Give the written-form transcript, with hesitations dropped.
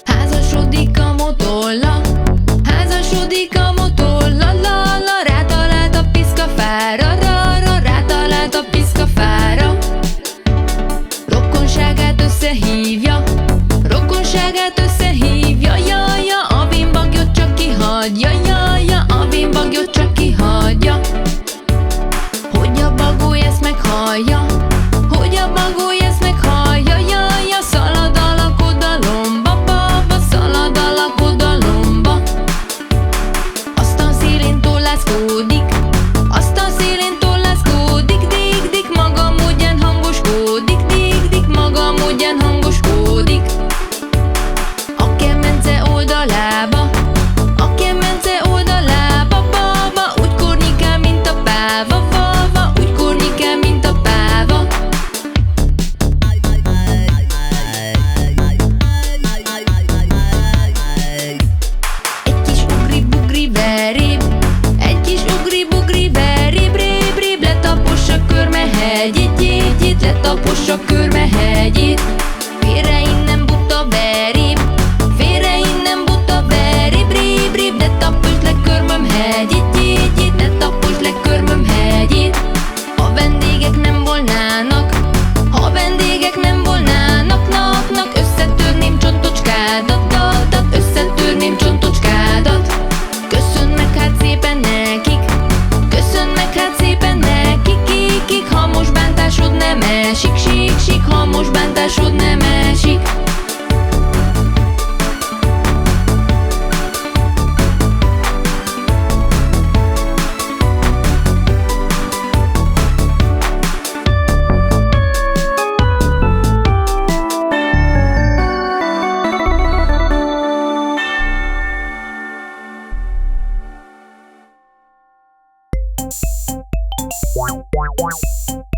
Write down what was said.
Házasodik a motolla, házasodik a motolla, la la, rátalált a piszkafára, ra ra, rátalált a piszkafára. Rokonságát összehívja, rokonságát összehívja, ja ja, a bimbagyot csak kihagyja, ja ja, a bimbagyot csak kihagyja. Hogy a bagoly ezt meghallja, hogy a bagoly ezt meghallja, ja ja, szalad a lakodalomba, baba, szalad a lakodalomba. Aztán szélén tollászkodik, aztán szélén tollászkodik, dik dik, maga módján hangoskodik, dik dik, maga módján hangoskodik. A kemence oldalába, a kemence oldalába, baba, úgy kornyikál, mint a páva, vava, úgy kornyikál, mint a páva. Egy kis ugri-bugri veréb, egy kis ugri-bugri veréb, réb réb, letapossa Körmehegyét, jét letapossa Körmehegyét. Félre innen buta veréb, félre innen buta veréb, réb réb, ne taposd le Körmömhegyét, jét ne taposd le Körmömhegyét. Ha vendégek nem volnának, ha vendégek nem volnának, nak, összetörném csontocskádat, dat, összetörném csontocskádat. Köszönd meg hát szépen nekik, köszönd meg hát szépen nekik, kik, ha most bántásod nem esik, sík, ha most bántásod nem esik. Wow.